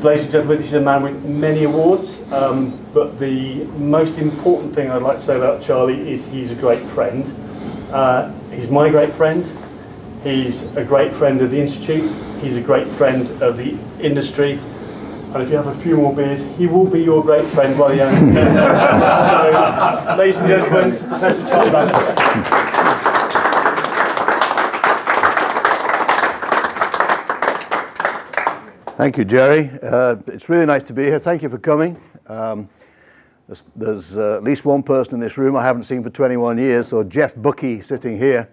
Ladies and gentlemen, this is a man with many awards, but the most important thing I'd like to say about Charlie is he's a great friend. He's my great friend. He's a great friend of the Institute. He's a great friend of the industry. And if you have a few more beers, he will be your great friend while you're young. So, ladies and gentlemen, Professor Charlie Bamforth. Thank you, Jerry. It's really nice to be here. Thank you for coming. There's at least one person in this room I haven't seen for 21 years, so Jeff Bucky sitting here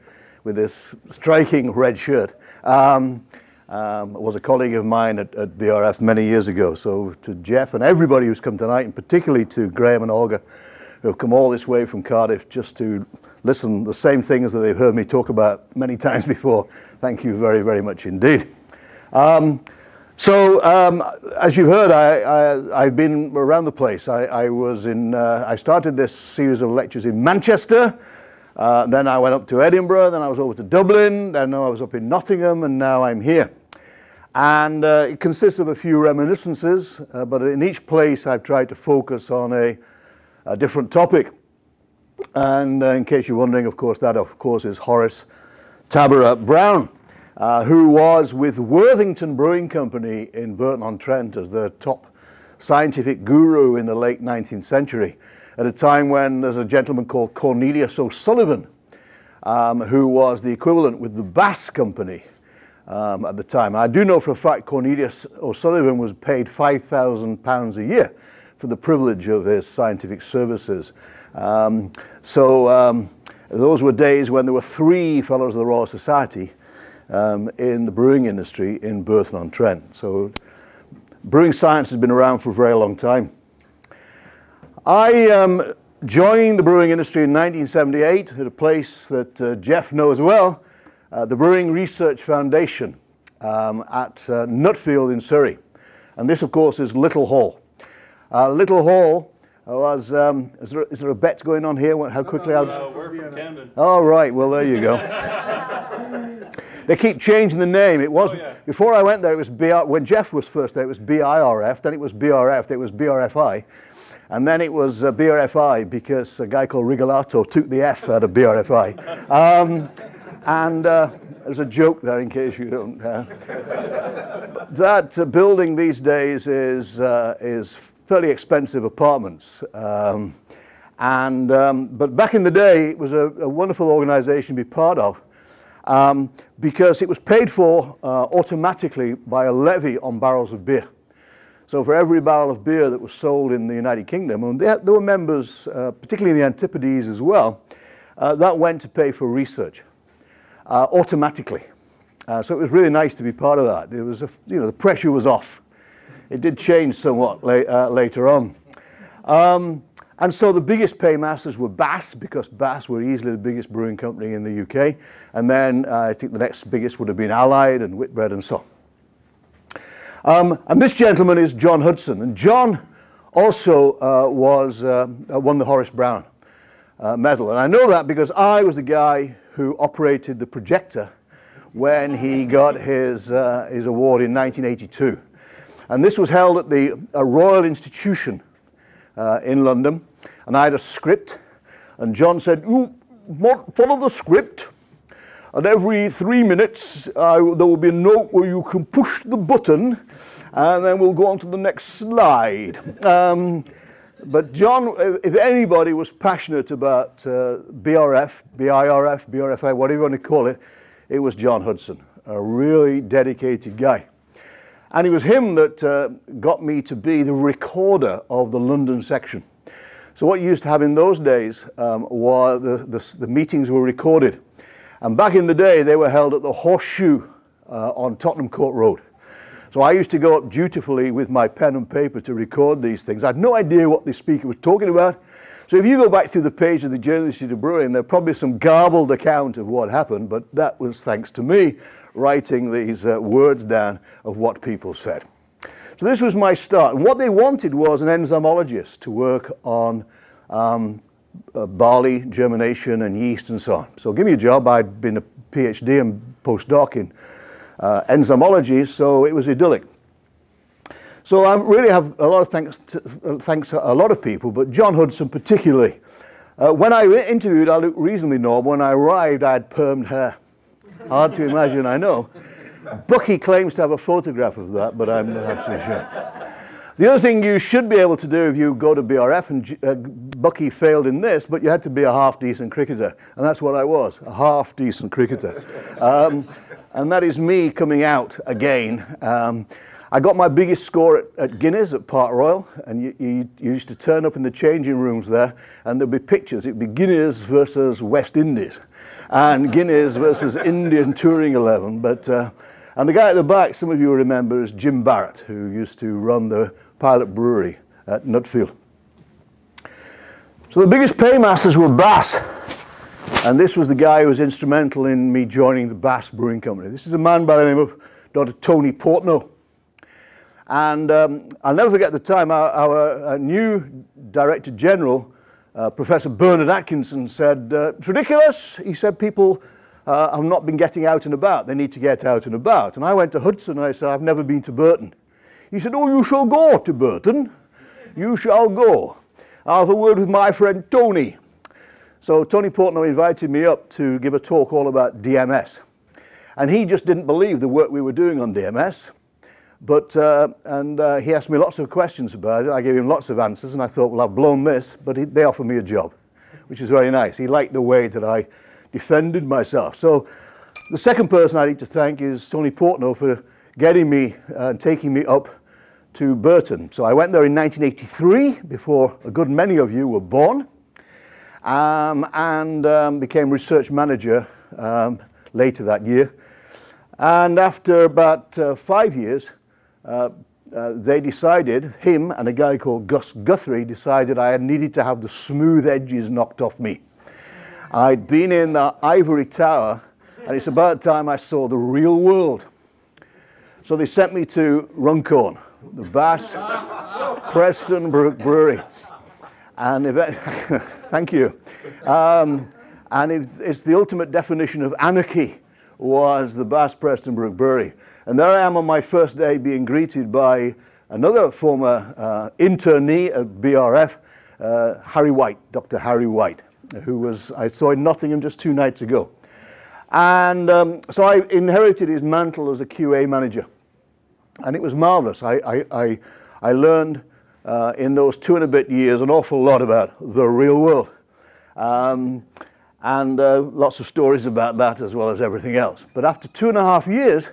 with this striking red shirt was a colleague of mine at BRF many years ago. So to Jeff and everybody who's come tonight, and particularly to Graham and Olga, who have come all this way from Cardiff just to listen the same things that they've heard me talk about many times before, thank you very, very much indeed. As you've heard, I've been around the place. I started this series of lectures in Manchester, then I went up to Edinburgh, then I was over to Dublin, then I was up in Nottingham, and now I'm here. And it consists of a few reminiscences, but in each place I've tried to focus on a different topic. And in case you're wondering, of course, that is Horace Tamara Brown. Who was with Worthington Brewing Company in Burton-on-Trent as the top scientific guru in the late 19th century, at a time when there's a gentleman called Cornelius O'Sullivan, who was the equivalent with the Bass Company at the time. I do know for a fact Cornelius O'Sullivan was paid £5,000 a year for the privilege of his scientific services. Those were days when there were 3 Fellows of the Royal Society in the brewing industry in Burton-on-Trent. So brewing science has been around for a very long time. I joined the brewing industry in 1978 at a place that Jeff knows well, the Brewing Research Foundation at Nutfield in Surrey. And this, of course, is Little Hall. Little Hall was, is there a bet going on here? How quickly? No, we're from Camden. Oh, right, well, there you go. They keep changing the name. It was, before I went there, it was when Jeff was first there, it was BIRF, then it was BRF, then it was BRFI, and then it was BRFI because a guy called Rigolato took the F out of BRFI. There's a joke there in case you don't. That building these days is fairly expensive apartments. But back in the day, it was a wonderful organization to be part of. Because it was paid for automatically by a levy on barrels of beer. So for every barrel of beer that was sold in the United Kingdom, and there were members, particularly in the Antipodes as well, that went to pay for research automatically. So it was really nice to be part of that. It was, the pressure was off. It did change somewhat later on. And so the biggest paymasters were Bass, because Bass were easily the biggest brewing company in the UK. And then I think the next biggest would have been Allied and Whitbread and so on. And this gentleman is John Hudson. And John also won the Horace Brown medal. And I know that because I was the guy who operated the projector when he got his award in 1982. And this was held at the Royal Institution in London, and I had a script, and John said, follow the script, and every 3 minutes there will be a note where you can push the button, and then we'll go on to the next slide. But John, if anybody was passionate about BRF, BIRF, BRFI, whatever you want to call it, it was John Hudson, a really dedicated guy. And it was him that got me to be the recorder of the London section. So what you used to have in those days were the meetings were recorded. And back in the day, they were held at the Horseshoe on Tottenham Court Road. So I used to go up dutifully with my pen and paper to record these things. I had no idea what the speaker was talking about. So if you go back through the page of the Journal Institute of Brewing, there's probably some garbled account of what happened, but that was thanks to me writing these words down of what people said. So this was my start. And what they wanted was an enzymologist to work on barley, germination, and yeast and so on. So give me a job. I'd been a PhD and postdoc in enzymology, so it was idyllic. So I really have a lot of thanks to a lot of people, but John Hudson particularly. When I interviewed, I looked reasonably normal. When I arrived, I had permed hair. Hard to imagine, I know. Bucky claims to have a photograph of that, but I'm not absolutely sure. The other thing you should be able to do if you go to BRF, and Bucky failed in this, but you had to be a half-decent cricketer. And that's what I was, a half-decent cricketer. And that is me coming out again. I got my biggest score at Guinness at Park Royal, and you used to turn up in the changing rooms there, and there'd be pictures. It'd be Guinness versus West Indies, and Guinness versus Indian Touring 11. And the guy at the back, some of you remember, is Jim Barrett, who used to run the Pilot Brewery at Nutfield. So the biggest paymasters were Bass, and this was the guy who was instrumental in me joining the Bass Brewing Company. This is a man by the name of Dr. Tony Portnow. And I'll never forget the time our new Director General, Professor Bernard Atkinson, said, it's ridiculous. He said people have not been getting out and about. They need to get out and about. And I went to Hudson and I said, I've never been to Burton. He said, oh, you shall go to Burton. You shall go. I'll have a word with my friend Tony. So Tony Portnow invited me up to give a talk all about DMS. And he just didn't believe the work we were doing on DMS. But, he asked me lots of questions about it. I gave him lots of answers, and I thought, well, I've blown this, but they offered me a job, which is very nice. He liked the way that I defended myself. So the second person I need to thank is Tony Portnow for getting me and taking me up to Burton. So I went there in 1983, before a good many of you were born, and became research manager later that year. And after about 5 years, they decided, him and a guy called Gus Guthrie decided I needed to have the smooth edges knocked off me. I'd been in the ivory tower, and it's about time I saw the real world. So they sent me to Runcorn, the Bass Preston Brewery. And thank you. And it's the ultimate definition of anarchy, was the Bass Preston Brewery. And there I am on my first day being greeted by another former internee at BRF, Harry White, Dr. Harry White, who I saw in Nottingham just 2 nights ago. And so I inherited his mantle as a QA manager. And it was marvelous. I learned in those 2 and a bit years an awful lot about the real world. And lots of stories about that as well as everything else. But after 2.5 years,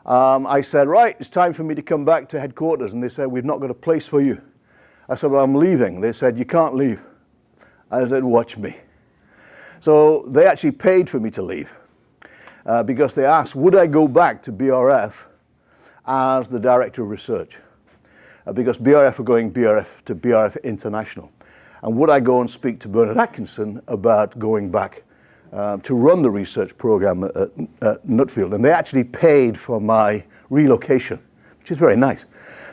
I said, right, it's time for me to come back to headquarters. And they said, we've not got a place for you. I said, well, I'm leaving. They said, you can't leave. I said, watch me. So they actually paid for me to leave because they asked, would I go back to BRF as the Director of Research? Because BRF were going to BRF International. And would I go and speak to Bernard Atkinson about going back to run the research program at Nutfield? And they actually paid for my relocation, which is very nice.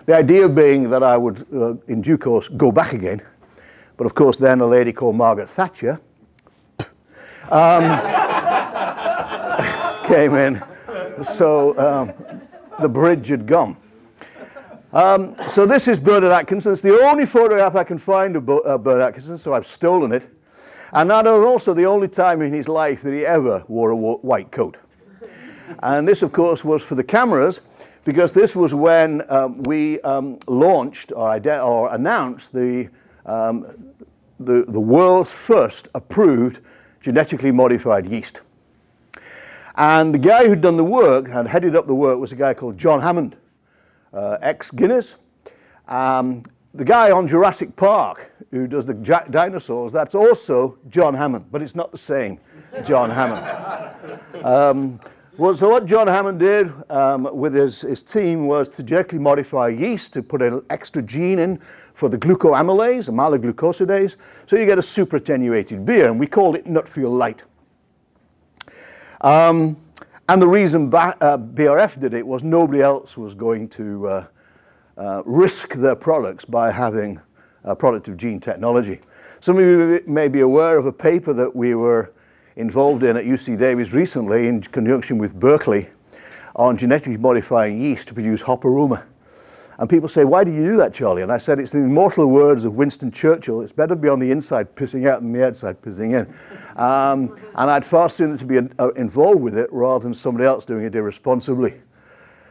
The idea being that I would, in due course, go back again. But of course, then a lady called Margaret Thatcher came in. So the bridge had gone. So this is Bernard Atkinson. It's the only photograph I can find of Bernard Atkinson, so I've stolen it. And that was also the only time in his life that he ever wore a white coat. And this, of course, was for the cameras, because this was when we launched or announced the world's first approved genetically modified yeast. And the guy who'd done the work, had headed up the work, was a guy called John Hammond. Ex-Guinness. The guy on Jurassic Park who does the dinosaurs, that's also John Hammond, but it's not the same John Hammond. So what John Hammond did with his team was to genetically modify yeast to put an extra gene in for the glucoamylase, amaloglucosidase, so you get a super attenuated beer, and we called it Nutfield Light. And the reason BRF did it was nobody else was going to risk their products by having a product of gene technology. Some of you may be aware of a paper that we were involved in at UC Davis recently in conjunction with Berkeley on genetically modifying yeast to produce hop aroma. And people say, why do you do that, Charlie? And I said, it's the immortal words of Winston Churchill, it's better to be on the inside pissing out than the outside pissing in. And I'd far sooner to be involved with it rather than somebody else doing it irresponsibly.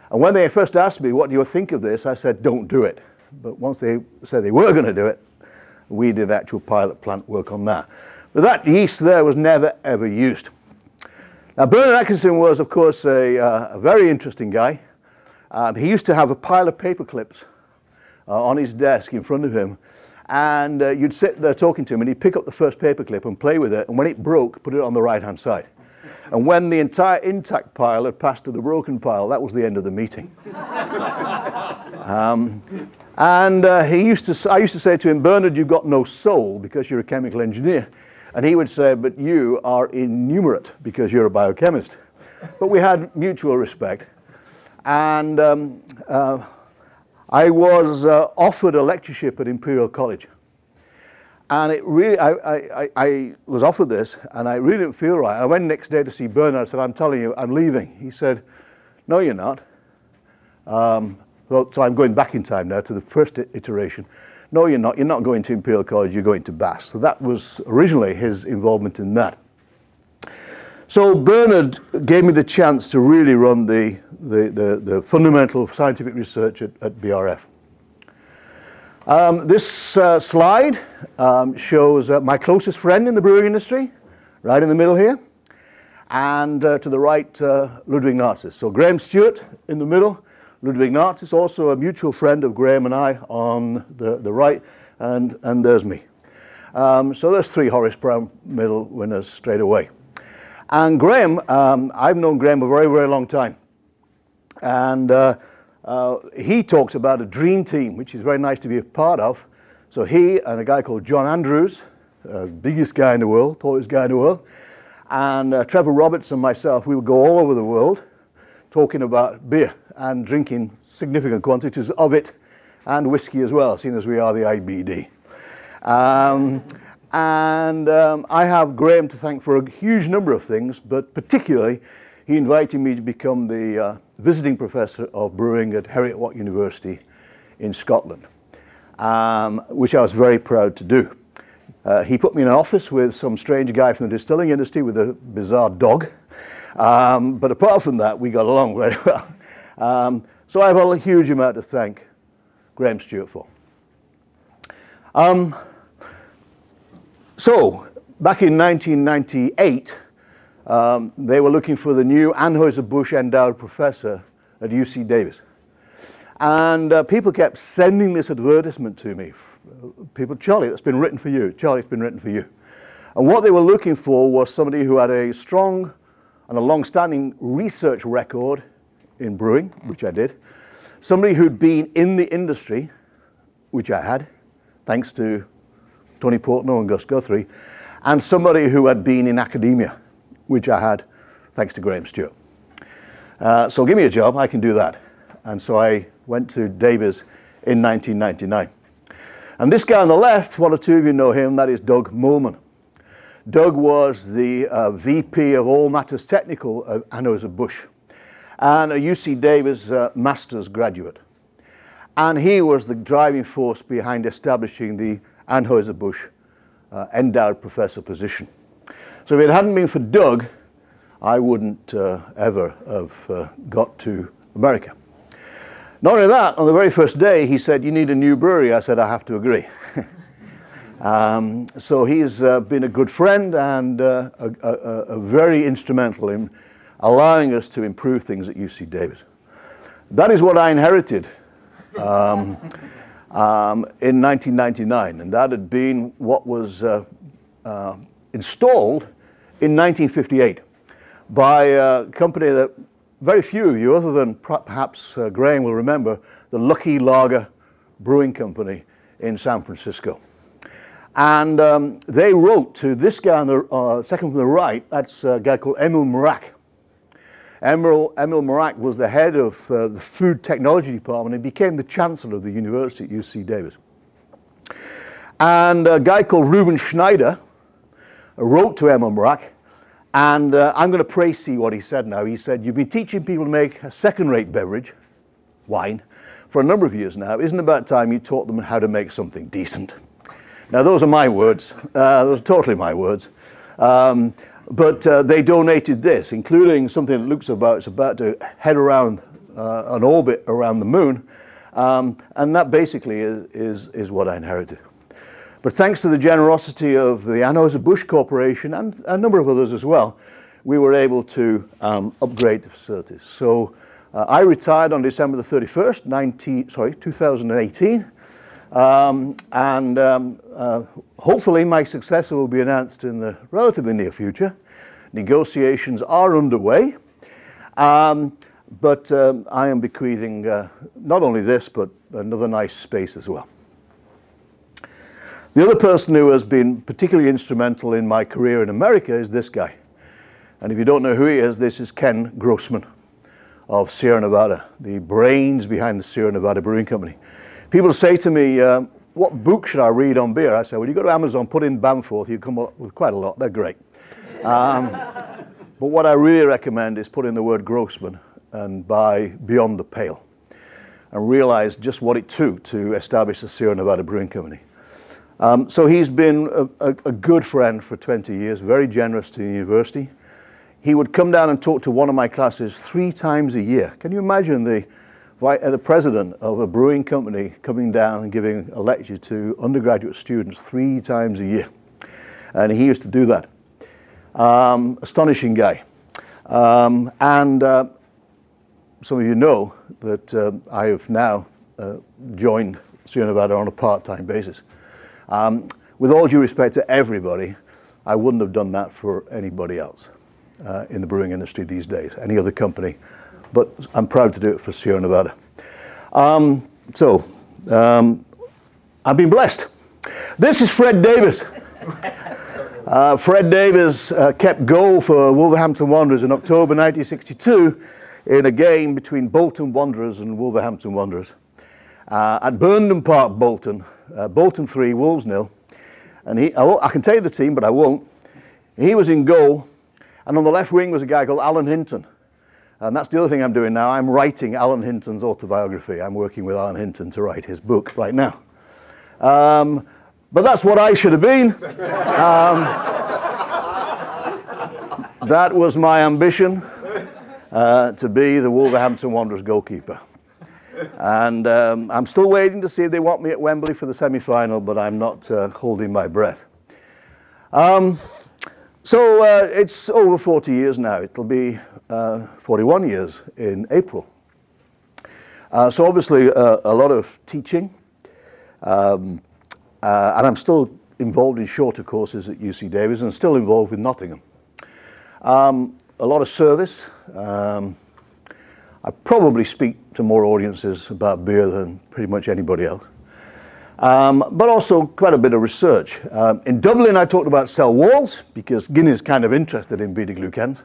And when they first asked me, what do you think of this? I said, don't do it. But once they said they were going to do it, we did actual pilot plant work on that. But that yeast there was never, ever used. Now, Bernard Atkinson was, of course, a very interesting guy. He used to have a pile of paper clips on his desk in front of him. And you'd sit there talking to him, and he'd pick up the first paper clip and play with it. And when it broke, put it on the right-hand side. And when the entire intact pile had passed to the broken pile, that was the end of the meeting. I used to say to him, Bernard, you've got no soul because you're a chemical engineer. And he would say, but you are innumerate because you're a biochemist. But we had mutual respect. And I was offered a lectureship at Imperial College. And it really, I was offered this, and I really didn't feel right. I went next day to see Bernard. I said, I'm telling you, I'm leaving. He said, no, you're not. Well, so I'm going back in time now to the first iteration. No, you're not. You're not going to Imperial College. You're going to Bath. So that was originally his involvement in that. So Bernard gave me the chance to really run the fundamental scientific research at BRF. This slide shows my closest friend in the brewing industry, right in the middle here, and to the right, Ludwig Narcissus. So Graham Stewart in the middle, Ludwig Narcissus, also a mutual friend of Graham and I on the right, and there's me. So there's 3 Horace Brown Medal winners straight away. And Graham, I've known Graham a very, very long time. And he talks about a dream team, which is very nice to be a part of. So he and a guy called John Andrews, biggest guy in the world, tallest guy in the world, and Trevor Roberts and myself, we would go all over the world talking about beer and drinking significant quantities of it and whiskey as well, seeing as we are the IBD. I have Graham to thank for a huge number of things, but particularly he invited me to become the visiting professor of brewing at Heriot-Watt University in Scotland, which I was very proud to do. He put me in an office with some strange guy from the distilling industry with a bizarre dog. But apart from that, we got along very well. So I have a huge amount to thank Graham Stewart for. So back in 1998, they were looking for the new Anheuser-Busch endowed professor at UC Davis. And people kept sending this advertisement to me. People, Charlie, that's been written for you. Charlie, it's been written for you. And what they were looking for was somebody who had a strong and a long-standing research record in brewing, which I did. Somebody who'd been in the industry, which I had, thanks to Tony Portnoy and Gus Guthrie, and somebody who had been in academia, which I had, thanks to Graham Stewart. So give me a job, I can do that. And so I went to Davis in 1999. And this guy on the left, one or two of you know him, that is Doug Moorman. Doug was the VP of all matters technical at Anheuser-Busch and a UC Davis master's graduate. And he was the driving force behind establishing the Anheuser-Busch endowed professor position. So if it hadn't been for Doug, I wouldn't ever have got to America. Not only that, on the very first day, he said, you need a new brewery. I said, I have to agree. So he's been a good friend and very instrumental in allowing us to improve things at UC Davis. That is what I inherited in 1999, and that had been what was installed in 1958 by a company that very few of you, other than perhaps Graham, will remember, the Lucky Lager Brewing Company in San Francisco. And they wrote to this guy on the second from the right, that's a guy called Emil Marak. Emil Marak was the head of the food technology department and became the chancellor of the university at UC Davis. And a guy called Ruben Schneider wrote to Emil Marak, and I'm going to praise what he said now. He said, you've been teaching people to make a second-rate beverage, wine, for a number of years now, isn't it about time you taught them how to make something decent? Now, those are my words. Those are totally my words. But they donated this, including something that looks about, it's about to head around an orbit around the moon. And that basically is what I inherited. But thanks to the generosity of the Anheuser-Busch Corporation and a number of others as well, we were able to upgrade the facilities. So I retired on December the 31st, 2018. Hopefully my successor will be announced in the relatively near future. Negotiations are underway. But I am bequeathing not only this, but another nice space as well. The other person who has been particularly instrumental in my career in America is this guy. And if you don't know who he is, this is Ken Grossman of Sierra Nevada, the brains behind the Sierra Nevada Brewing Company. People say to me, what book should I read on beer? I say, well, you go to Amazon, put in Bamforth, you come up with quite a lot. They're great. But what I really recommend is put in the word Grossman and buy Beyond the Pale and realize just what it took to establish the Sierra Nevada Brewing Company. So he's been a good friend for 20 years, very generous to the university. He would come down and talk to one of my classes 3 times a year. Can you imagine the president of a brewing company coming down and giving a lecture to undergraduate students 3 times a year? And he used to do that. Astonishing guy. Some of you know that I have now joined Sierra Nevada on a part-time basis. With all due respect to everybody, I wouldn't have done that for anybody else in the brewing industry these days, any other company, but I'm proud to do it for Sierra Nevada. I've been blessed. This is Fred Davis. Fred Davis kept goal for Wolverhampton Wanderers in October 1962 in a game between Bolton Wanderers and Wolverhampton Wanderers. At Burnham Park, Bolton, Bolton 3, Wolves 0. And I can tell you the team, but I won't. He was in goal, and on the left wing was a guy called Alan Hinton. And that's the other thing I'm doing now. I'm writing Alan Hinton's autobiography. I'm working with Alan Hinton to write his book right now. But that's what I should have been. That was my ambition, to be the Wolverhampton Wanderers goalkeeper. And I'm still waiting to see if they want me at Wembley for the semi-final, but I'm not holding my breath. It's over 40 years now. It'll be 41 years in April. So obviously a lot of teaching. And I'm still involved in shorter courses at UC Davis and still involved with Nottingham. A lot of service. I probably speak to more audiences about beer than pretty much anybody else. But also quite a bit of research. In Dublin, I talked about cell walls because Guinness is kind of interested in beta-glucans.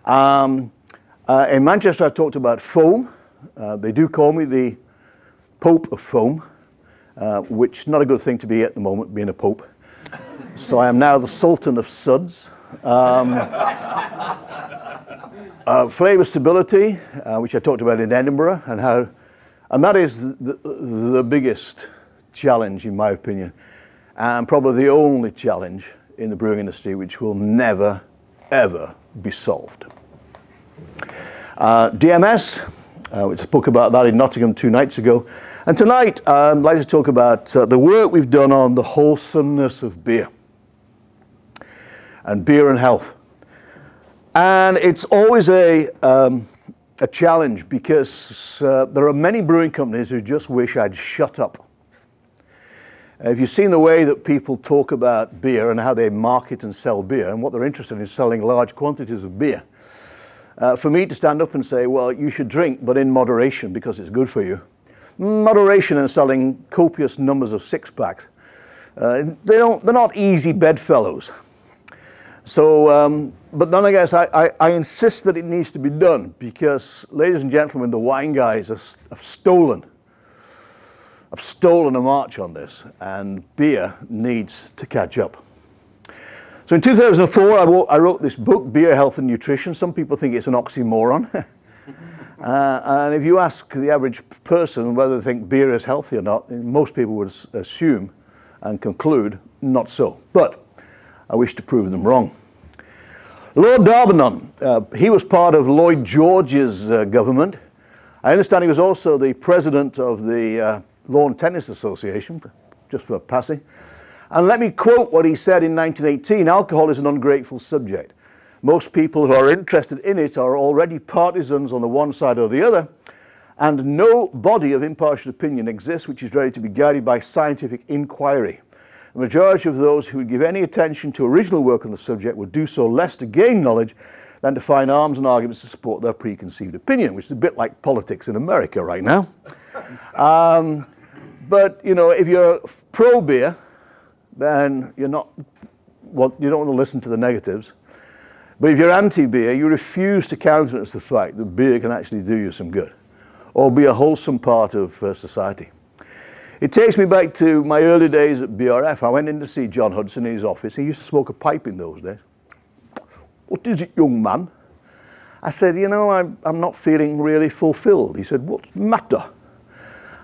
In Manchester, I talked about foam. They do call me the Pope of Foam, which is not a good thing to be at the moment, being a Pope. So I am now the Sultan of Suds. Flavor stability, which I talked about in Edinburgh, and that is the biggest challenge, in my opinion, and probably the only challenge in the brewing industry which will never, ever be solved. DMS, which I spoke about that in Nottingham 2 nights ago, and tonight I'd like to talk about the work we've done on the wholesomeness of beer and beer and health. And it's always a challenge because there are many brewing companies who just wish I'd shut up. If you've seen the way that people talk about beer and how they market and sell beer, and what they're interested in is selling large quantities of beer, for me to stand up and say, well, you should drink, but in moderation because it's good for you. Moderation and selling copious numbers of 6-packs, they're not easy bedfellows. So, but then I guess I insist that it needs to be done because, ladies and gentlemen, the wine guys have stolen a march on this, and beer needs to catch up. So in 2004, I wrote this book, Beer, Health and Nutrition. Some people think it's an oxymoron. And if you ask the average person whether they think beer is healthy or not, most people would assume and conclude not so. But I wish to prove them wrong. Lord Darbanon, he was part of Lloyd George's government. I understand he was also the president of the Lawn Tennis Association, just for passing. And let me quote what he said in 1918, alcohol is an ungrateful subject. Most people who are interested in it are already partisans on the one side or the other, and no body of impartial opinion exists which is ready to be guided by scientific inquiry. The majority of those who would give any attention to original work on the subject would do so less to gain knowledge than to find arms and arguments to support their preconceived opinion, which is a bit like politics in America right now. But, you know, if you're pro-beer, then you don't want to listen to the negatives. But if you're anti-beer, you refuse to countenance the fact that beer can actually do you some good, or be a wholesome part of society. It takes me back to my early days at BRF. I went in to see John Hudson in his office. He used to smoke a pipe in those days. "What is it, young man?" I said, "You know, I'm not feeling really fulfilled." He said, "What's the matter?"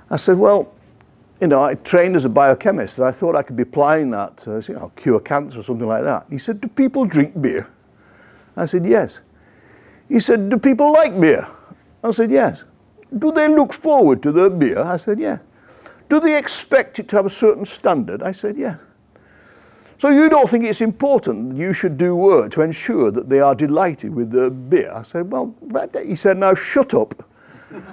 I said, "Well, you know, I trained as a biochemist, and I thought I could be applying that to, you know, cure cancer or something like that." He said, "Do people drink beer?" I said, "Yes." He said, "Do people like beer?" I said, "Yes." "Do they look forward to their beer?" I said, "Yeah." "Do they expect it to have a certain standard?" I said, "Yeah." "So you don't think it's important that you should do work to ensure that they are delighted with their beer?" I said, "Well," he said, "now shut up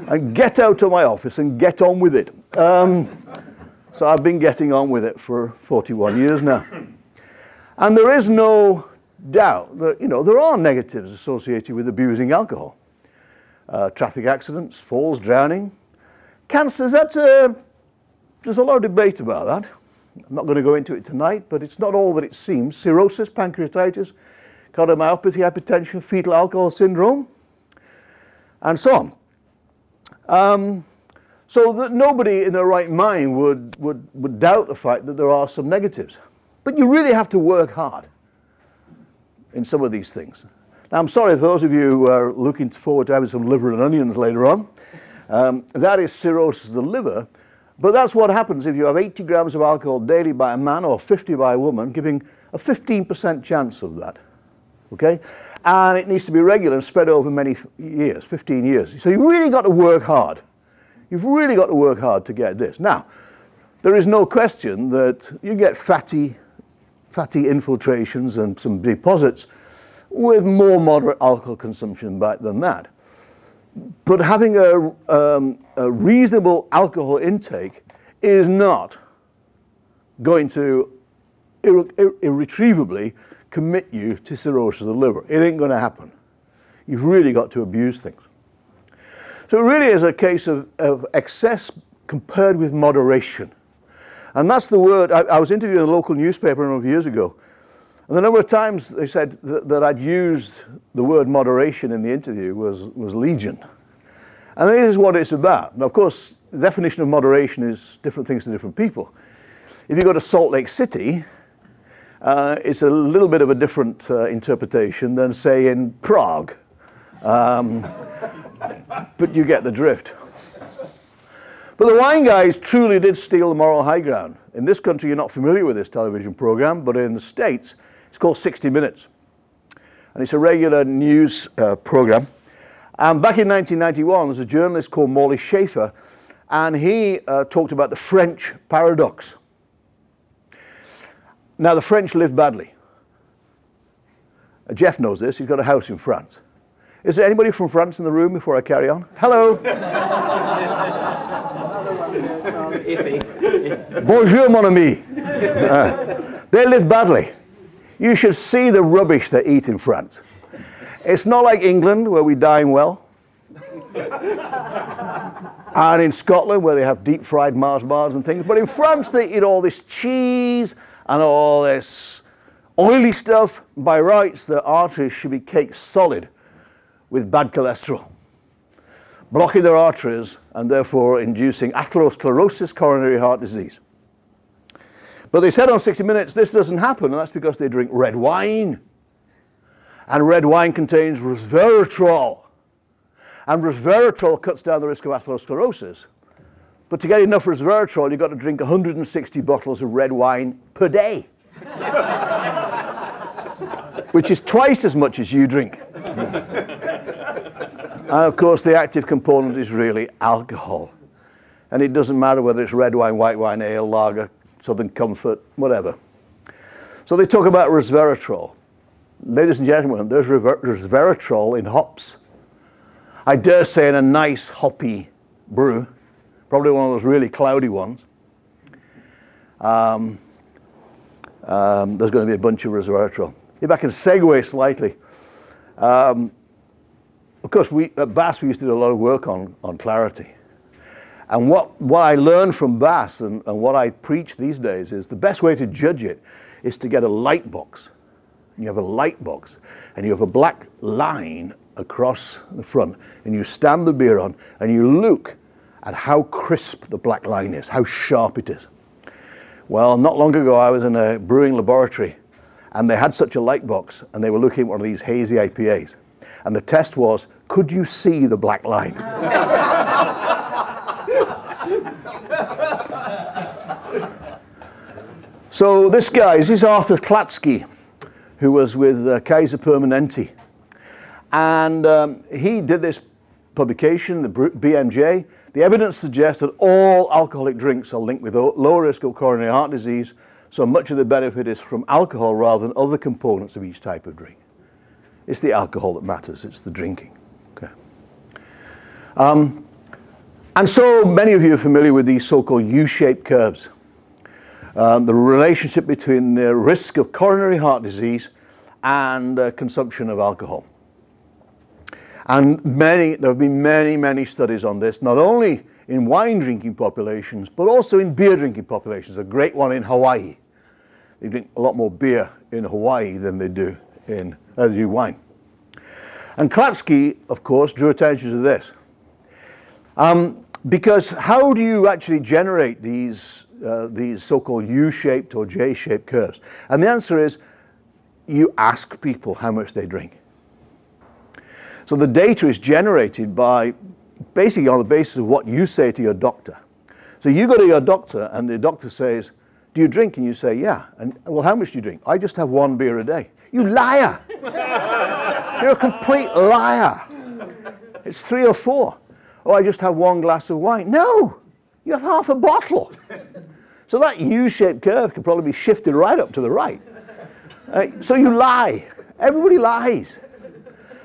and get out of my office and get on with it." So I've been getting on with it for 41 years now. And there is no doubt that, you know, there are negatives associated with abusing alcohol. Traffic accidents, falls, drowning, cancers, there's a lot of debate about that. I'm not going to go into it tonight, but it's not all that it seems. Cirrhosis, pancreatitis, cardiomyopathy, hypertension, fetal alcohol syndrome, and so on. So that nobody in their right mind would doubt the fact that there are some negatives. But you really have to work hard in some of these things. Now, I'm sorry for those of you who are looking forward to having some liver and onions later on. That is cirrhosis of the liver. But that's what happens if you have 80 grams of alcohol daily by a man or 50 by a woman, giving a 15% chance of that. Okay? And it needs to be regular and spread over many years, 15 years. So you've really got to work hard. You've really got to work hard to get this. Now, there is no question that you get fatty infiltrations and some deposits with more moderate alcohol consumption back than that. But having a reasonable alcohol intake is not going to irretrievably commit you to cirrhosis of the liver. It ain't going to happen. You've really got to abuse things. So it really is a case of excess compared with moderation. And that's the word. I was interviewed in a local newspaper a number of years ago. And the number of times they said that I'd used the word moderation in the interview was legion. And this is what it's about. Now, of course, the definition of moderation is different things to different people. If you go to Salt Lake City, it's a little bit of a different interpretation than, say, in Prague. But you get the drift. But the wine guys truly did steal the moral high ground. In this country, you're not familiar with this television program, but in the States, it's called 60 Minutes. And it's a regular news program. And back in 1991, there's a journalist called Morley Schaefer, and he talked about the French paradox. Now, the French live badly. Jeff knows this. He's got a house in France. Is there anybody from France in the room before I carry on? Hello. Bonjour, mon ami. They live badly. You should see the rubbish they eat in France. It's not like England, where we dine well. And in Scotland, where they have deep-fried Mars bars and things. But in France, they eat all this cheese and all this oily stuff. By rights, their arteries should be caked solid with bad cholesterol, blocking their arteries and therefore inducing atherosclerosis, coronary heart disease. But they said on 60 Minutes, this doesn't happen, and that's because they drink red wine. And red wine contains resveratrol. And resveratrol cuts down the risk of atherosclerosis. But to get enough resveratrol, you've got to drink 160 bottles of red wine per day, which is twice as much as you drink. And of course, the active component is really alcohol. And it doesn't matter whether it's red wine, white wine, ale, lager, Southern Comfort, whatever. So they talk about resveratrol. Ladies and gentlemen, there's resveratrol in hops. I dare say in a nice hoppy brew, probably one of those really cloudy ones, there's going to be a bunch of resveratrol. If I can segue slightly, of course, at Bass we used to do a lot of work on clarity. And what I learned from Bass and what I preach these days is the best way to judge it is to get a light box. And you have a light box, and you have a black line across the front, and you stand the beer on, and you look at how crisp the black line is, how sharp it is. Well, not long ago, I was in a brewing laboratory, and they had such a light box, and they were looking at one of these hazy IPAs. And the test was, could you see the black line? So this guy, this is Arthur Klatsky, who was with Kaiser Permanente. And he did this publication, the BMJ. The evidence suggests that all alcoholic drinks are linked with low risk of coronary heart disease, so much of the benefit is from alcohol rather than other components of each type of drink. It's the alcohol that matters, it's the drinking. Okay. And so many of you are familiar with these so-called U-shaped curves. The relationship between the risk of coronary heart disease and consumption of alcohol. And there have been many studies on this, not only in wine drinking populations, but also in beer drinking populations. A great one in Hawaii. They drink a lot more beer in Hawaii than they do wine. And Klatsky, of course, drew attention to this. Because how do you actually generate these so-called U-shaped or J-shaped curves? And the answer is, you ask people how much they drink. So the data is generated by basically on the basis of what you say to your doctor. So you go to your doctor and the doctor says, do you drink? And you say, yeah. And well, how much do you drink? I just have 1 beer a day. You liar. You're a complete liar. It's 3 or 4. Oh, I just have 1 glass of wine. No, you have half a bottle. So that U-shaped curve can probably be shifted right up to the right. So you lie. Everybody lies.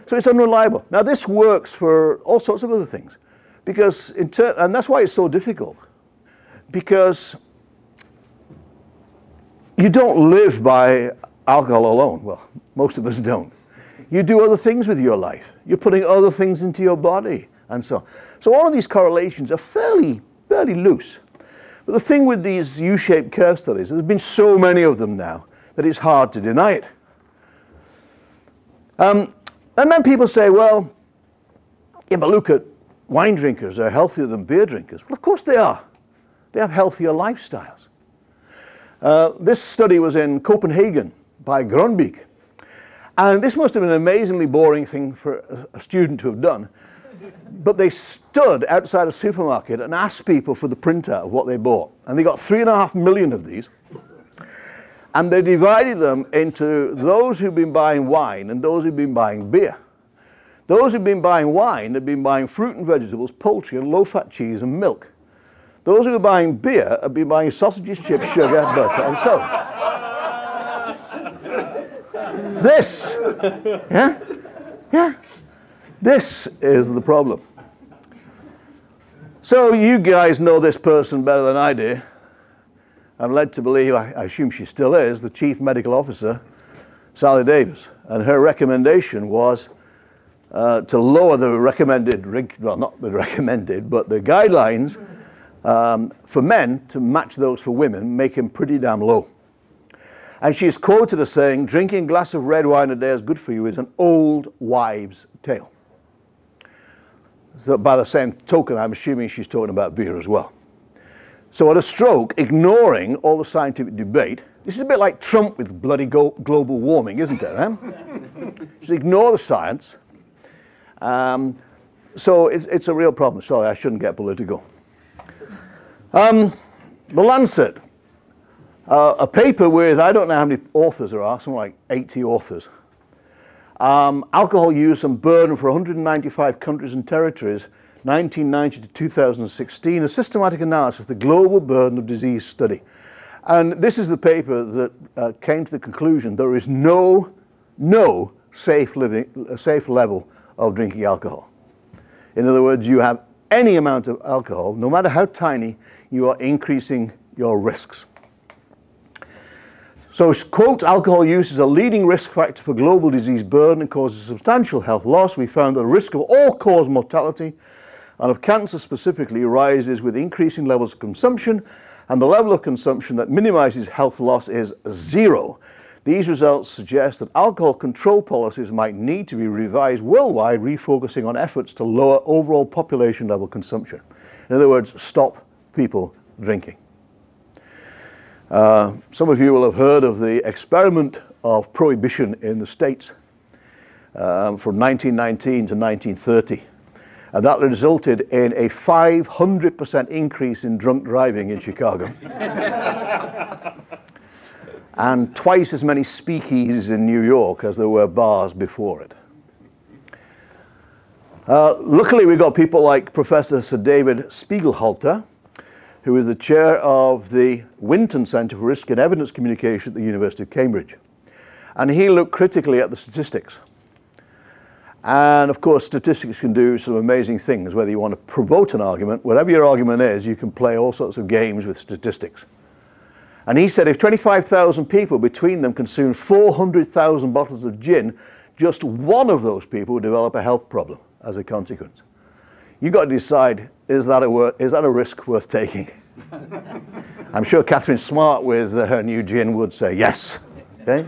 So it's unreliable. Now this works for all sorts of other things. Because and that's why it's so difficult. Because you don't live by alcohol alone. Well, most of us don't. You do other things with your life. You're putting other things into your body and so on. So all of these correlations are fairly loose. But the thing with these U-shaped curve studies, there's been so many of them now that it's hard to deny it. And then people say, well, yeah, but look at wine drinkers, they're healthier than beer drinkers. Well, of course they are. They have healthier lifestyles. This study was in Copenhagen by Grønbæk. And this must have been an amazingly boring thing for a student to have done. But they stood outside a supermarket and asked people for the printout of what they bought. And they got 3.5 million of these. And they divided them into those who've been buying wine and those who've been buying beer. Those who've been buying wine have been buying fruit and vegetables, poultry and low-fat cheese and milk. Those who are buying beer have been buying sausages, chips, sugar, butter and soap. This, this is the problem. So you guys know this person better than I do. I'm led to believe, I assume she still is, the Chief Medical Officer, Sally Davis. And her recommendation was to lower the recommended, well, not the recommended, but the guidelines for men to match those for women, make them pretty damn low. And she's quoted as saying, drinking a glass of red wine a day is good for you is an old wives' tale. So by the same token, I'm assuming she's talking about beer as well. So at a stroke, ignoring all the scientific debate, this is a bit like Trump with bloody global warming, isn't it? Just ignore the science. So it's a real problem. Sorry, I shouldn't get political. The Lancet, a paper with, I don't know how many authors there are, something like 80 authors. Alcohol use and burden for 195 countries and territories, 1990 to 2016, a systematic analysis of the global burden of disease study. And this is the paper that came to the conclusion there is no safe level of drinking alcohol. In other words, you have any amount of alcohol, no matter how tiny, you are increasing your risks. So, quote, alcohol use is a leading risk factor for global disease burden and causes substantial health loss. We found that the risk of all-cause mortality and of cancer specifically rises with increasing levels of consumption, and the level of consumption that minimizes health loss is 0. These results suggest that alcohol control policies might need to be revised worldwide, refocusing on efforts to lower overall population level consumption. In other words, stop people drinking. Some of you will have heard of the experiment of prohibition in the States from 1919 to 1930. And that resulted in a 500% increase in drunk driving in Chicago. And twice as many speakeasies in New York as there were bars before it. Luckily, we got people like Professor Sir David Spiegelhalter, who is the chair of the Winton Centre for Risk and Evidence Communication at the University of Cambridge. And he looked critically at the statistics. And of course, statistics can do some amazing things, whether you want to promote an argument, whatever your argument is, you can play all sorts of games with statistics. And he said if 25,000 people between them consume 400,000 bottles of gin, just one of those people would develop a health problem as a consequence. You've got to decide, is that a risk worth taking? I'm sure Catherine Smart with her new gin would say yes. Okay?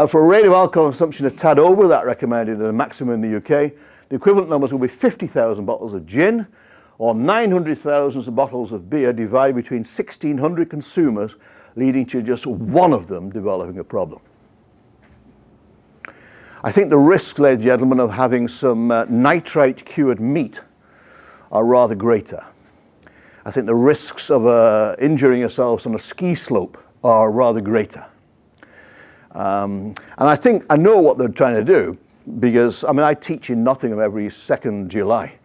For a rate of alcohol consumption a tad over that recommended at a maximum in the UK, the equivalent numbers will be 50,000 bottles of gin, or 900,000 bottles of beer divided between 1,600 consumers, leading to just one of them developing a problem. I think the risks, ladies and gentlemen, of having some nitrate-cured meat are rather greater. I think the risks of injuring yourselves on a ski slope are rather greater. And I know what they're trying to do, because, I mean, I teach in Nottingham every 2nd July.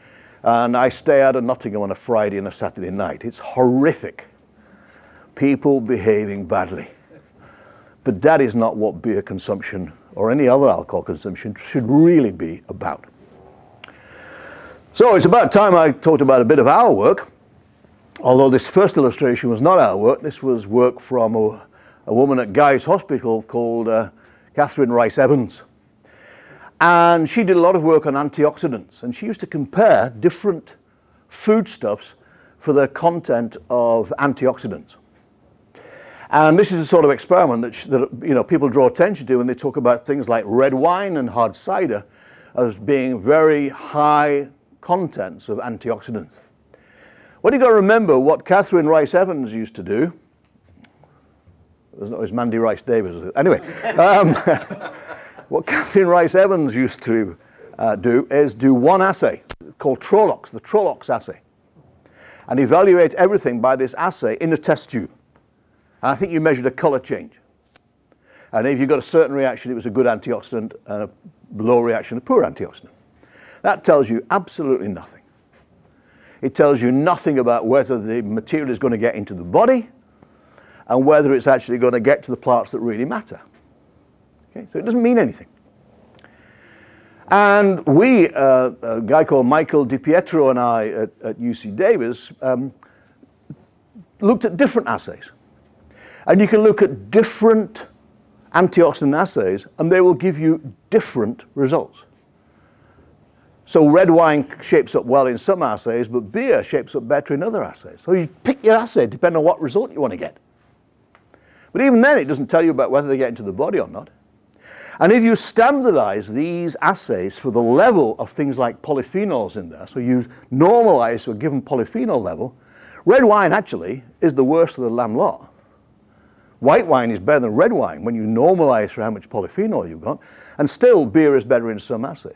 And I stay out of Nottingham on a Friday and a Saturday night. It's horrific. People behaving badly. But that is not what beer consumption or any other alcohol consumption should really be about. So it's about time I talked about a bit of our work. Although this first illustration was not our work. This was work from a woman at Guy's Hospital called Catherine Rice Evans. And she did a lot of work on antioxidants, and she used to compare different foodstuffs for their content of antioxidants. And this is a sort of experiment that people draw attention to when they talk about things like red wine and hard cider as being very high contents of antioxidants. What you've got to remember, what Catherine Rice Evans used to do, it was Mandy Rice Davis. Anyway, what Catherine Rice Evans used to do is do one assay called Trolox, the Trolox assay, and evaluate everything by this assay in a test tube. And I think you measured a color change. And if you got a certain reaction, it was a good antioxidant, and a low reaction, a poor antioxidant. That tells you absolutely nothing. It tells you nothing about whether the material is going to get into the body and whether it's actually going to get to the parts that really matter. Okay? So it doesn't mean anything. And we, a guy called Michael DiPietro and I at UC Davis, looked at different assays. And you can look at different antioxidant assays and they will give you different results. So red wine shapes up well in some assays, but beer shapes up better in other assays. So you pick your assay depending on what result you want to get. But even then it doesn't tell you about whether they get into the body or not. And if you standardize these assays for the level of things like polyphenols in there, so you normalize to a given polyphenol level, red wine actually is the worst of the lamb lot. White wine is better than red wine when you normalize for how much polyphenol you've got, and still beer is better in some assays.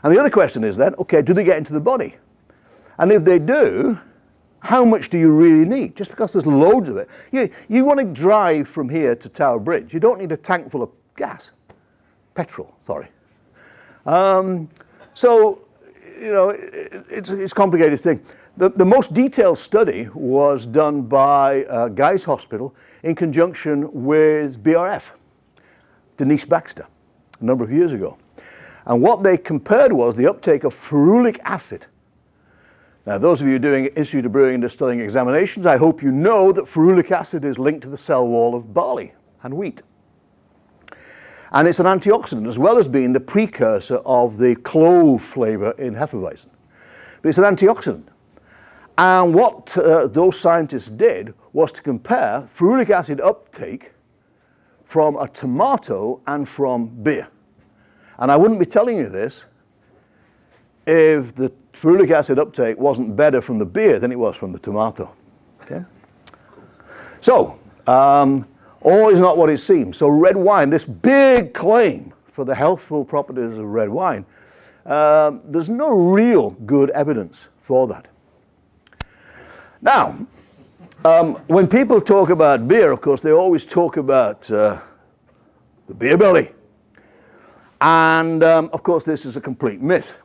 And the other question is then, okay, do they get into the body? And if they do, how much do you really need? Just because there's loads of it. You want to drive from here to Tower Bridge. You don't need a tank full of gas. Petrol, sorry. So, you know, it's a complicated thing. The most detailed study was done by Guy's Hospital in conjunction with BRF, Denise Baxter, a number of years ago. And what they compared was the uptake of ferulic acid. Now, those of you doing Institute of Brewing and Distilling examinations, I hope you know that ferulic acid is linked to the cell wall of barley and wheat. And it's an antioxidant, as well as being the precursor of the clove flavor in Hefeweizen. But it's an antioxidant. And what those scientists did was to compare ferulic acid uptake from a tomato and from beer. And I wouldn't be telling you this if the ferulic acid uptake wasn't better from the beer than it was from the tomato. Okay? So, all is not what it seems. So red wine, this big claim for the healthful properties of red wine, there's no real good evidence for that. Now, when people talk about beer, of course, they always talk about the beer belly. And, of course, this is a complete myth.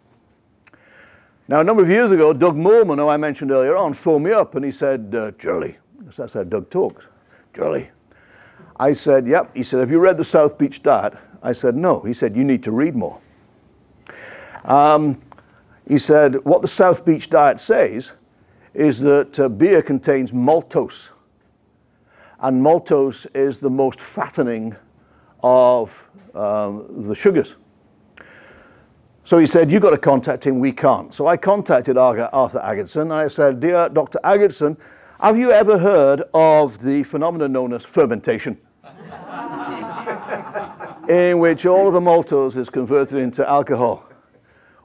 Now, a number of years ago, Doug Moorman, who I mentioned earlier on, phoned me up and he said, Charlie, that's how Doug talks, Charlie. I said, yep. He said, have you read the South Beach Diet? I said, no. He said, you need to read more. He said, what the South Beach Diet says is that beer contains maltose. And maltose is the most fattening of the sugars. So he said, you've got to contact him, we can't. So I contacted Arthur Agardson, and I said, dear Dr. Agardson, have you ever heard of the phenomenon known as fermentation? In which all of the maltose is converted into alcohol.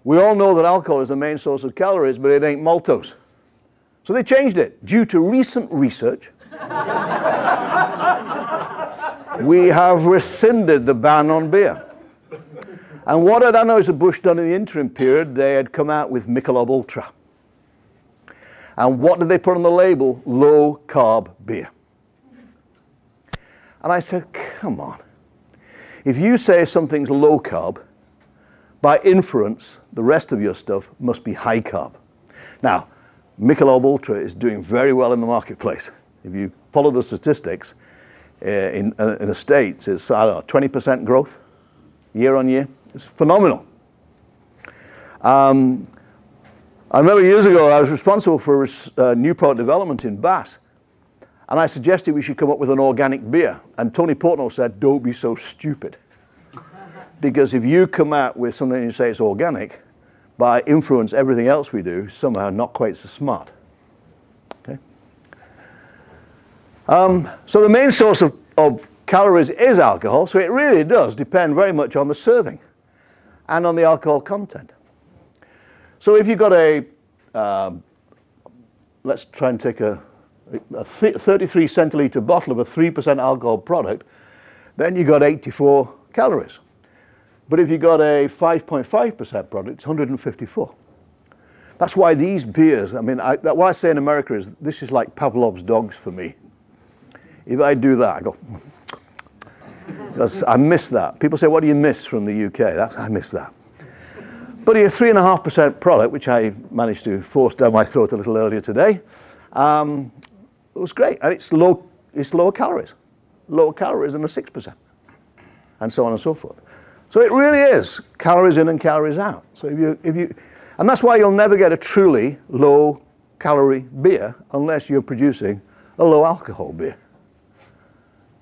We all know that alcohol is the main source of calories, but it ain't maltose. So they changed it. Due to recent research, we have rescinded the ban on beer. And what had Anheuser-Busch done in the interim period, they had come out with Michelob Ultra. And what did they put on the label? Low carb beer. And I said, come on. If you say something's low carb, by inference, the rest of your stuff must be high carb. Now, Michelob Ultra is doing very well in the marketplace. If you follow the statistics, in the States, it's 20% growth year on year. It's phenomenal. I remember years ago I was responsible for new product development in Bass, and I suggested we should come up with an organic beer. And Tony Portnoy said, don't be so stupid. Because if you come out with something and you say it's organic, by influence everything else we do, somehow not quite so smart. Okay? So the main source of calories is alcohol, so it really does depend very much on the serving and on the alcohol content. So if you've got a, let's try and take a 33 centiliter bottle of a 3% alcohol product, then you've got 84 calories. But if you've got a 5.5% product, it's 154. That's why these beers, I mean, what I say in America is, this is like Pavlov's dogs for me. If I do that, I go, because I miss that. People say, what do you miss from the UK? I miss that. But a 3.5% product, which I managed to force down my throat a little earlier today, it was great. And it's lower calories. Lower calories than a 6%. And so on and so forth. So it really is calories in and calories out. So and that's why you'll never get a truly low calorie beer unless you're producing a low alcohol beer.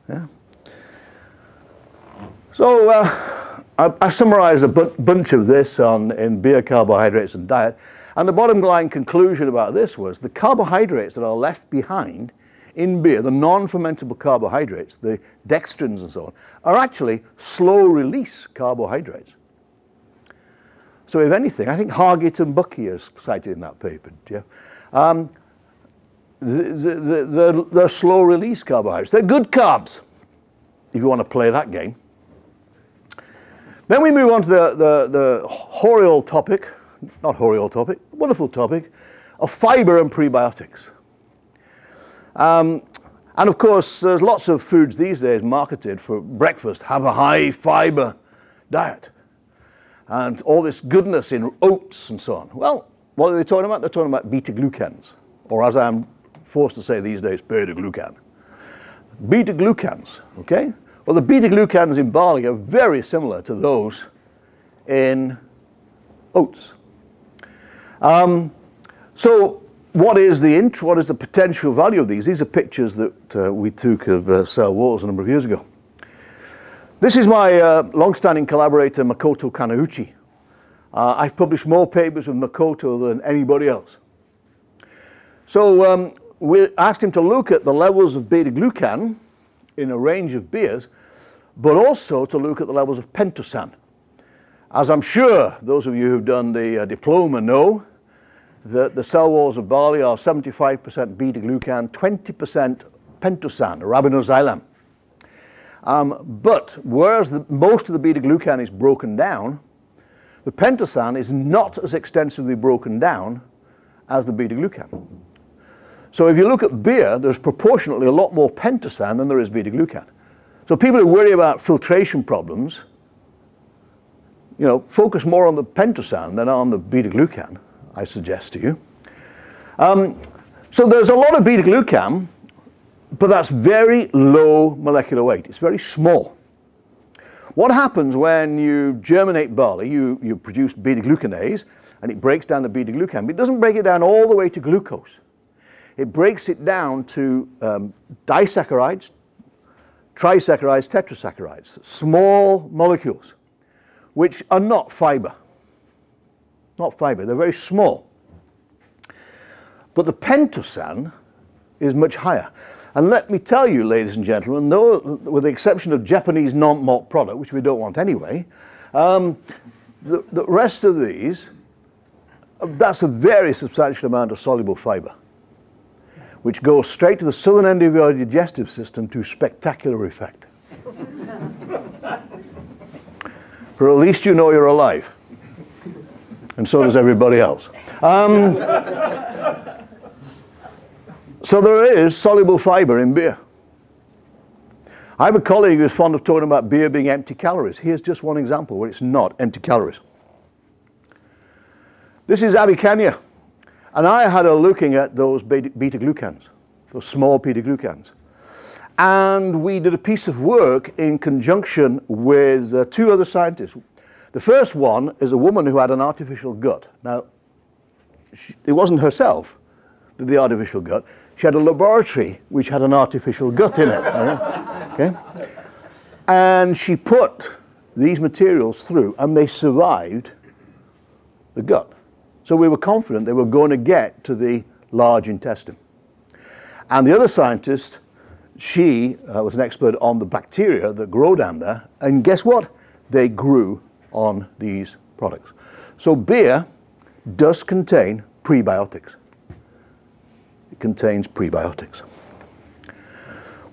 Yeah. So I summarized a bunch of this in beer, carbohydrates, and diet. And the bottom line conclusion about this was the carbohydrates that are left behind in beer, the non-fermentable carbohydrates, the dextrins and so on, are actually slow-release carbohydrates. So if anything, I think Hargett and Bucky are cited in that paper, Jeff. They're slow-release carbohydrates. They're good carbs, if you want to play that game. Then we move on to the horrible topic, not horrible topic, wonderful topic of fiber and prebiotics. And of course, there's lots of foods these days marketed for breakfast, have a high fiber diet. And all this goodness in oats and so on. Well, what are they talking about? They're talking about beta-glucans, or as I'm forced to say these days, beta-glucan. Beta-glucans, okay? Well, the beta-glucans in barley are very similar to those in oats. So what is the potential value of these? These are pictures that we took of cell walls a number of years ago. This is my long-standing collaborator, Makoto Kanauchi. I've published more papers with Makoto than anybody else. So we asked him to look at the levels of beta-glucan in a range of beers, but also to look at the levels of pentosan. As I'm sure those of you who've done the diploma know, that the cell walls of barley are 75% beta-glucan, 20% pentosan, arabinoxylam. But whereas most of the beta-glucan is broken down, the pentosan is not as extensively broken down as the beta-glucan. So if you look at beer, there's proportionately a lot more pentosan than there is beta-glucan. So people who worry about filtration problems, you know, focus more on the pentosan than on the beta-glucan, I suggest to you. So there's a lot of beta-glucan, but that's very low molecular weight. It's very small. What happens when you germinate barley, you produce beta-glucanase, and it breaks down the beta-glucan, but it doesn't break it down all the way to glucose. It breaks it down to disaccharides, trisaccharides, tetrasaccharides, small molecules, which are not fiber. Not fiber, they're very small. But the pentosan is much higher. And let me tell you, ladies and gentlemen, though, with the exception of Japanese non-malt product, which we don't want anyway, the rest of these, that's a very substantial amount of soluble fiber, which goes straight to the southern end of your digestive system to spectacular effect. For at least you know you're alive. And so does everybody else. So there is soluble fiber in beer. I have a colleague who's fond of talking about beer being empty calories. Here's just one example where it's not empty calories. This is Abicania. And I had a looking at those beta-glucans, those small beta-glucans. And we did a piece of work in conjunction with two other scientists. The first one is a woman who had an artificial gut. Now, it wasn't herself, the artificial gut. She had a laboratory which had an artificial gut in it. Okay? And she put these materials through, and they survived the gut. So we were confident they were going to get to the large intestine. And the other scientist, she was an expert on the bacteria that grow down there, and guess what? They grew on these products. So beer does contain prebiotics. It contains prebiotics.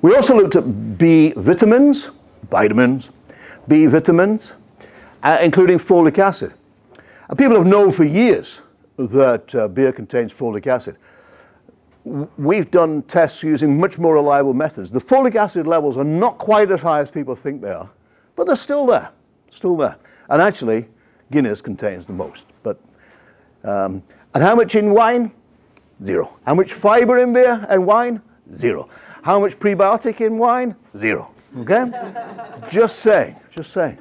We also looked at B vitamins, B vitamins, including folic acid. And people have known for years that beer contains folic acid. We've done tests using much more reliable methods. The folic acid levels are not quite as high as people think they are, but they're still there, still there. And actually, Guinness contains the most. But, and how much in wine? 0. How much fiber in beer and wine? 0. How much prebiotic in wine? 0. Okay? Just saying, just saying.